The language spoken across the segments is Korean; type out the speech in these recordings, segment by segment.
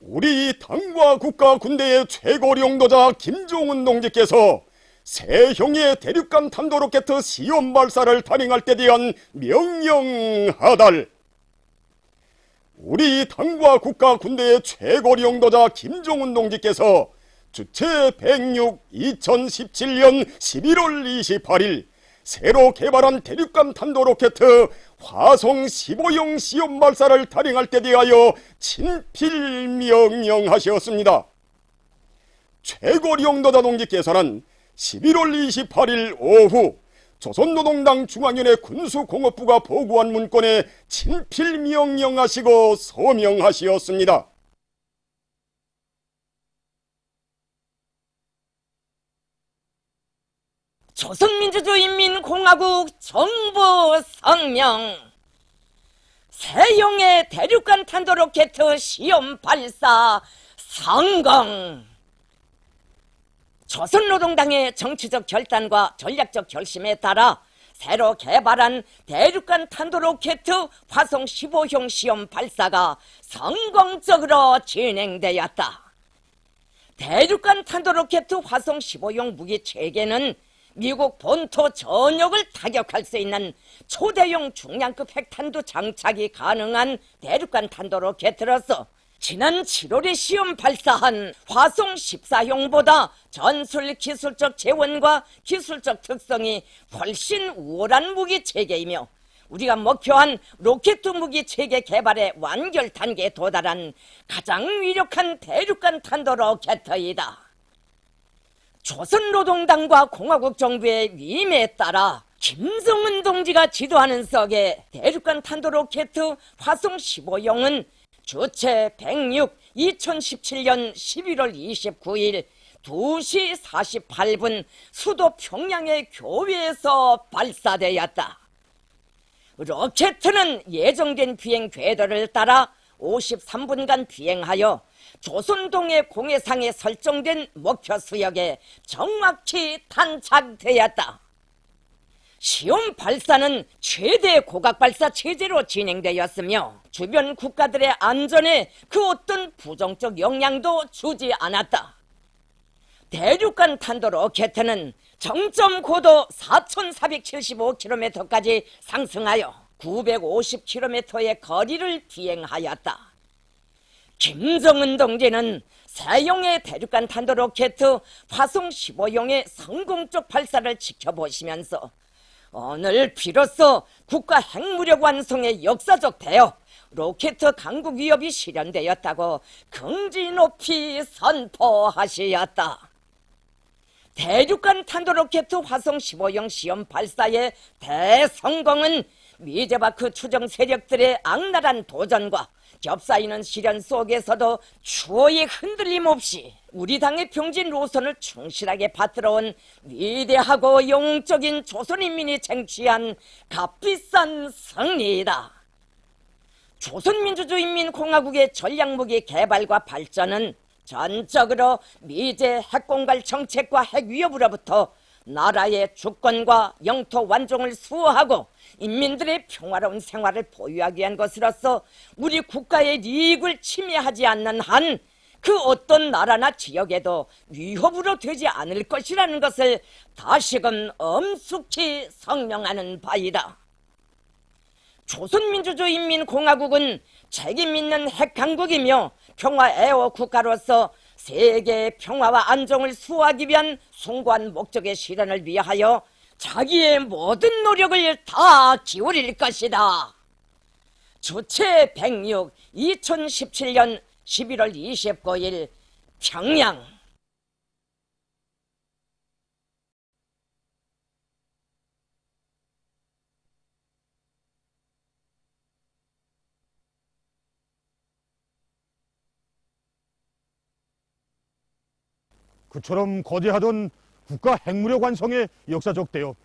우리 당과 국가 군대의 최고領導자 김종은 동지께서 세형의 대륙간 탄도로켓 시험 발사를 단행할 때 대한 명령하달. 우리 당과 국가 군대의 최고領導자 김종은 동지께서 주체 106 2017년 11월 28일 새로 개발한 대륙간 탄도로켓 화성 15형 시험 발사를 단행할 때 대하여 친필 명령하셨습니다. 최고領導자 동지께서는 11월 28일 오후 조선노동당 중앙위원회 군수공업부가 보고한 문건에 친필 명령하시고 서명하시었습니다. 조선민주주의인민공화국 정부 성명. 세형의 대륙간 탄도로켓 시험 발사 성공. 조선노동당의 정치적 결단과 전략적 결심에 따라 새로 개발한 대륙간 탄도로켓 화성 15형 시험 발사가 성공적으로 진행되었다. 대륙간 탄도로켓 화성 15형 무기 체계는 미국 본토 전역을 타격할 수 있는 초대형 중량급 핵탄두 장착이 가능한 대륙간 탄도로켓으로서 지난 7월에 시험 발사한 화성 14형보다 전술 기술적 재원과 기술적 특성이 훨씬 우월한 무기 체계이며 우리가 목표한 로켓 무기 체계 개발의 완결 단계에 도달한 가장 위력한 대륙간 탄도로켓이다. 조선노동당과 공화국 정부의 위임에 따라 김정은 동지가 지도하는 석의 대륙간 탄도로켓 화성 15형은 주체 106 2017년 11월 29일 2시 48분 수도 평양의 교외에서 발사되었다. 로켓은 예정된 비행 궤도를 따라 53분간 비행하여 조선동해 공해상에 설정된 목표 수역에 정확히 탄착되었다. 시험 발사는 최대 고각 발사 체제로 진행되었으며 주변 국가들의 안전에 그 어떤 부정적 영향도 주지 않았다. 대륙간 탄도 로켓은 정점 고도 4,475km까지 상승하여 950km의 거리를 비행하였다. 김정은 동지는 세형의 대륙간 탄도 로켓 화성 15형의 성공적 발사를 지켜보시면서 오늘 비로소 국가 핵무력 완성의 역사적 대업, 로켓 강국 위협이 실현되었다고 긍지 높이 선포하시었다. 대륙간 탄도 로켓 화성 15형 시험 발사의 대성공은 미제바크 추정 세력들의 악랄한 도전과 겹사이는 시련 속에서도 추호의 흔들림 없이 우리 당의 병진 노선을 충실하게 받들어온 위대하고 영웅적인 조선인민이 쟁취한 값비싼 승리이다. 조선민주주의인민공화국의 전략무기 개발과 발전은 전적으로 미제 핵공갈 정책과 핵위협으로부터 나라의 주권과 영토 완종을 수호하고 인민들의 평화로운 생활을 보유하기 위한 것으로서 우리 국가의 이익을 침해하지 않는 한 그 어떤 나라나 지역에도 위협으로 되지 않을 것이라는 것을 다시금 엄숙히 성명하는 바이다. 조선민주주의인민공화국은 책임있는 핵강국이며 평화애호 국가로서 세계의 평화와 안정을 수호하기 위한 숭고한 목적의 실현을 위하여 자기의 모든 노력을 다 기울일 것이다. 주체 106 2017년 11월 29일 평양. 그처럼 거대하던 국가 핵무력 완성의 역사적 대업,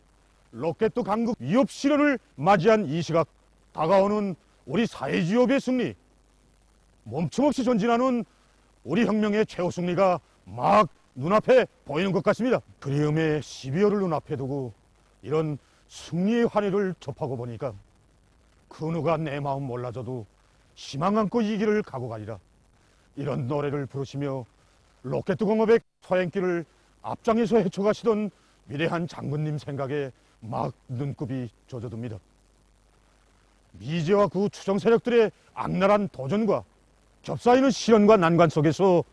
로켓 강국 위협 실현을 맞이한 이 시각, 다가오는 우리 사회주의업의 승리, 멈춤없이 전진하는 우리 혁명의 최후 승리가 막 눈앞에 보이는 것 같습니다. 그리움의 12월을 눈앞에 두고 이런 승리의 환희를 접하고 보니까 그 누가 내 마음 몰라줘도 희망 안고 이 길을 가고 가리라. 이런 노래를 부르시며 로켓공업의 서행길을 앞장에서 헤쳐가시던 위대한 장군님 생각에 막 눈곱이 젖어듭니다. 미제와 그 추정 세력들의 악랄한 도전과 겹사이는 시련과 난관 속에서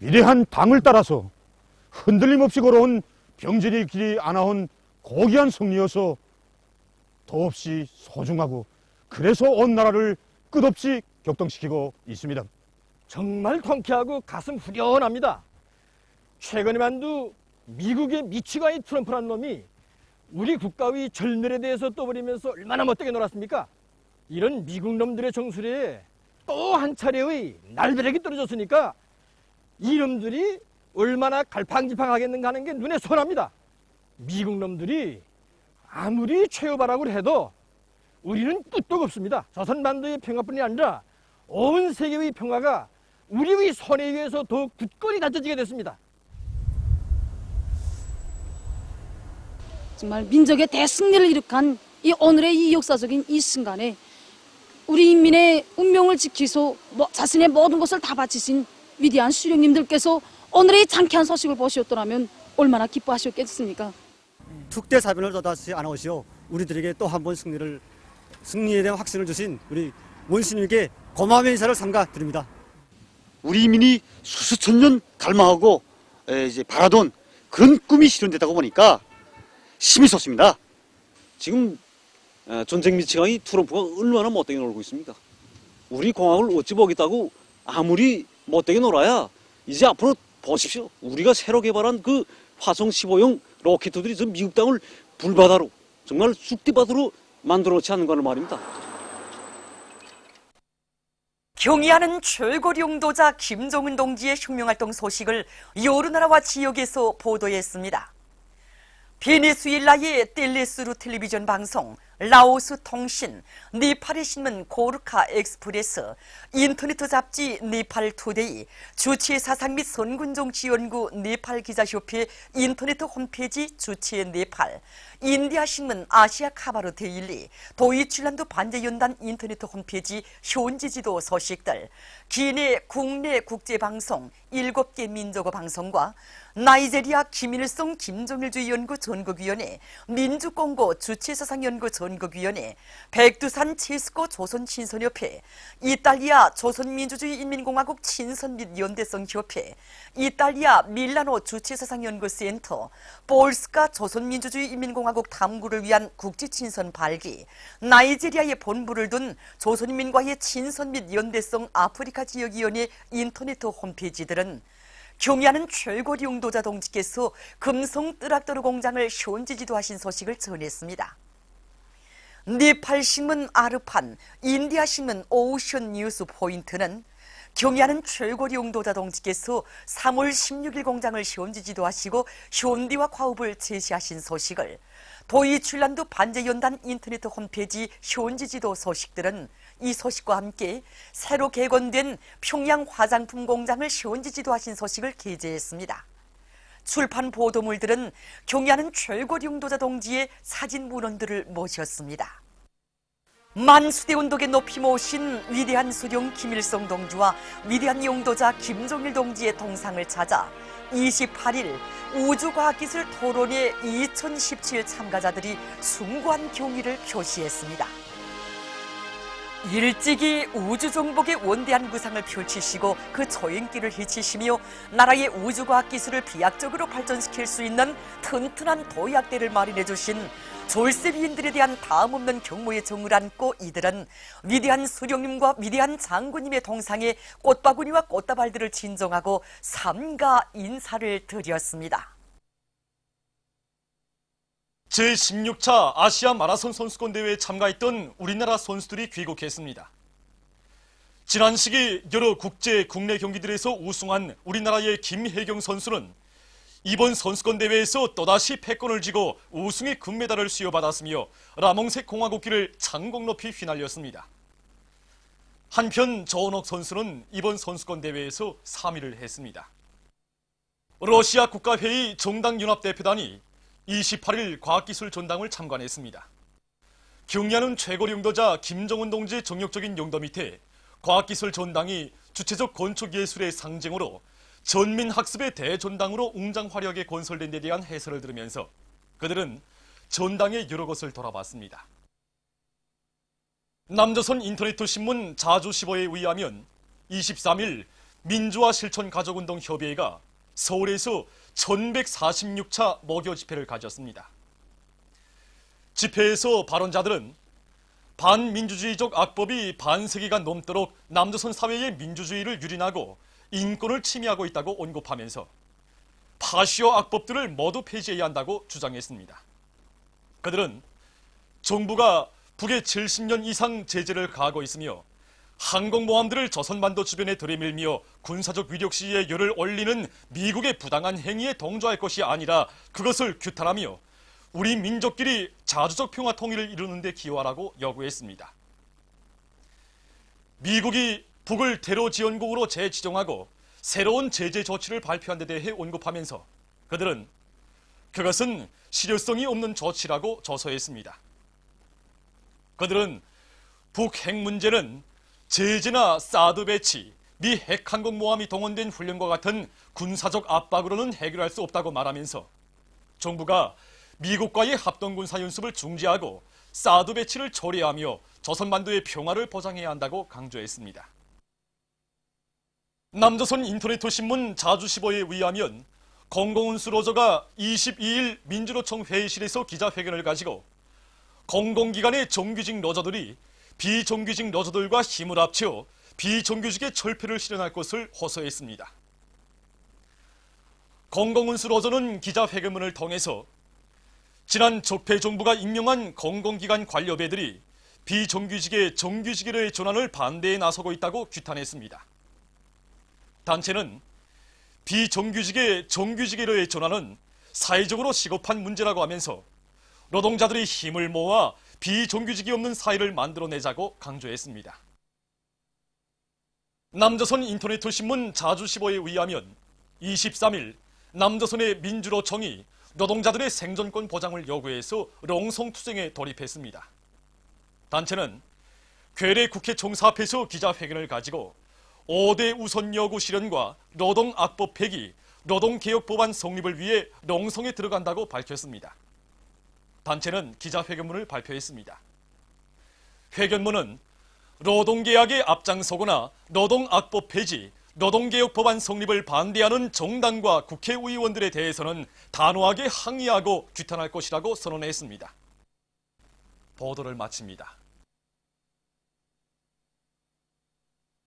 위대한 당을 따라서 흔들림 없이 걸어온 병진이 길이 안아온 고귀한 승리여서 더없이 소중하고 그래서 온 나라를 끝없이 격동시키고 있습니다. 정말 통쾌하고 가슴 후련합니다. 최근에 만두 미국의 미치광이 트럼프란 놈이 우리 국가의 절멸에 대해서 떠버리면서 얼마나 못되게 놀았습니까? 이런 미국 놈들의 정수리에 또 한 차례의 날벼락이 떨어졌으니까 이놈들이 얼마나 갈팡질팡하겠는가 하는 게 눈에 선합니다. 미국 놈들이 아무리 최후바라고 해도 우리는 끄떡 없습니다. 조선반도의 평화뿐이 아니라 온 세계의 평화가 우리의 손에 의해서 더 굳건히 다져지게 됐습니다. 정말 민족의 대승리를 이룩한 이 오늘의 이 역사적인 이 순간에 우리 인민의 운명을 지키소 자신의 모든 것을 다 바치신 위대한 수령님들께서 오늘의 장쾌한 소식을 보셨더라면 얼마나 기뻐하셨겠습니까? 특대사변을 또다시 안아오시오 우리들에게 또 한 번 승리에 대한 확신을 주신 우리 원수님께 고마움의 인사를 삼가 드립니다. 우리 인민이 수수천 년 갈망하고 이제 바라던 그런 꿈이 실현되다고 보니까 힘이 솟습니다. 지금 전쟁 미치광이 트럼프가 얼마나 못되게 놀고 있습니까? 우리 공항을 어찌 보겠다고 아무리 못되게 놀아야 이제 앞으로 보십시오. 우리가 새로 개발한 그 화성 15형 로켓들이 저 미국 땅을 불바다로 정말 쑥대바다로 만들어 놓지 않는 거는 말입니다. 경의하는 최고 용도자 김정은 동지의 혁명활동 소식을 여러 나라와 지역에서 보도했습니다. 베네수엘라의 텔레스루 텔레비전 방송, 라오스 통신, 네팔의 신문 고르카 엑스프레스, 인터넷 잡지 네팔 투데이, 주치의 사상 및 선군정치연구 네팔 기자협회 인터넷 홈페이지 주치의 네팔, 인디아 신문 아시아 카바르 데일리, 도이칠란드 반제연단 인터넷 홈페이지 현지지도 소식들, 기내 국내 국제방송 7개 민족어 방송과 나이제리아 김일성 김정일주의 연구 전국위원회, 민주공고 주체사상연구 전국위원회, 백두산 체스코 조선친선협회, 이탈리아 조선민주주의 인민공화국 친선 및 연대성협회, 이탈리아 밀라노 주체사상연구센터, 볼스카 조선민주주의 인민공화국 탐구를 위한 국지친선 발기, 나이제리아의 본부를 둔 조선인민과의 친선 및 연대성 아프리카 지역위원회 인터넷 홈페이지들은 경의하는 최고 용도자 동지께서 금성 뜨락도르 공장을 현지 지도하신 소식을 전했습니다. 네팔 신문 아르판, 인디아 신문 오션 뉴스 포인트는 경의하는 최고 용도자 동지께서 3월 16일 공장을 현지 지도하시고 현디화 과업을 제시하신 소식을, 도이칠란드 반제연단 인터넷 홈페이지 현지 지도 소식들은 이 소식과 함께 새로 개건된 평양 화장품 공장을 현지 지도하신 소식을 게재했습니다. 출판 보도물들은 경의하는 최고 용도자 동지의 사진 문헌들을 모셨습니다. 만수대 운동에 높이 모신 위대한 수령 김일성 동지와 위대한 용도자 김정일 동지의 동상을 찾아 28일 우주과학기술 토론회 2017 참가자들이 숭고한 경의를 표시했습니다. 일찍이 우주정복의 원대한 구상을 펼치시고 그 초행길을 헤치시며 나라의 우주과학기술을 비약적으로 발전시킬 수 있는 튼튼한 도약대를 마련해 주신 졸세비인들에 대한 다음없는 경모의 정을 안고 이들은 위대한 수령님과 위대한 장군님의 동상에 꽃바구니와 꽃다발들을 진정하고 삼가 인사를 드렸습니다. 제16차 아시아 마라톤 선수권 대회에 참가했던 우리나라 선수들이 귀국했습니다. 지난 시기 여러 국제, 국내 경기들에서 우승한 우리나라의 김혜경 선수는 이번 선수권 대회에서 또다시 패권을 쥐고 우승의 금메달을 수여받았으며 라몽색 공화국기를 장곡 높이 휘날렸습니다. 한편 조은옥 선수는 이번 선수권 대회에서 3위를 했습니다. 러시아 국가회의 정당연합대표단이 28일 과학기술 전당을 참관했습니다. 경의하는 최고 용도자 김정은 동지의 정력적인 용도 밑에 과학기술 전당이 주체적 건축예술의 상징으로 전민학습의 대전당으로 웅장화려하게 건설된 데 대한 해설을 들으면서 그들은 전당의 여러 것을 돌아봤습니다. 남조선 인터넷 신문 자주시보에 의하면 23일 민주화 실천 가족운동 협의회가 서울에서 1146차 먹여 집회를 가졌습니다. 집회에서 발언자들은 반민주주의적 악법이 반세기가 넘도록 남조선 사회의 민주주의를 유린하고 인권을 침해하고 있다고 언급하면서 파시오 악법들을 모두 폐지해야 한다고 주장했습니다. 그들은 정부가 북에 70년 이상 제재를 가하고 있으며 항공모함들을 조선반도 주변에 들이밀며 군사적 위력 시위에 열을 올리는 미국의 부당한 행위에 동조할 것이 아니라 그것을 규탄하며 우리 민족끼리 자주적 평화 통일을 이루는 데 기여하라고 요구했습니다. 미국이 북을 테러 지원국으로 재지정하고 새로운 제재 조치를 발표한 데 대해 언급하면서 그들은 그것은 실효성이 없는 조치라고 조소했습니다. 그들은 북 핵 문제는 제재나 사드 배치, 미 핵항공모함이 동원된 훈련과 같은 군사적 압박으로는 해결할 수 없다고 말하면서 정부가 미국과의 합동군사 연습을 중지하고 사드 배치를 처리하며 조선반도의 평화를 보장해야 한다고 강조했습니다. 남조선 인터넷 신문 자주시보에 의하면 공공운수 로저가 22일 민주노총 회의실에서 기자회견을 가지고 공공기관의 정규직 노조들이 비정규직 노조들과 힘을 합쳐 비정규직의 철폐를 실현할 것을 호소했습니다. 공공운수 노조는 기자회견문을 통해서 지난 적폐 정부가 임명한 공공기관 관료배들이 비정규직의 정규직으로의 전환을 반대에 나서고 있다고 규탄했습니다. 단체는 비정규직의 정규직으로의 전환은 사회적으로 시급한 문제라고 하면서 노동자들이 힘을 모아 비정규직이 없는 사회를 만들어내자고 강조했습니다. 남조선 인터넷 신문 자주시보에 의하면 23일 남조선의 민주노총이 노동자들의 생존권 보장을 요구해서 롱송투쟁에 돌입했습니다. 단체는 괴뢰 국회 총사 앞에서 기자회견을 가지고 5대 우선 요구 실현과 노동악법 폐기, 노동개혁법안 성립을 위해 롱송에 들어간다고 밝혔습니다. 단체는 기자회견문을 발표했습니다. 회견문은 노동계약에 앞장서거나 노동악법 폐지, 노동개혁법안 성립을 반대하는 정당과 국회의원들에 대해서는 단호하게 항의하고 규탄할 것이라고 선언했습니다. 보도를 마칩니다.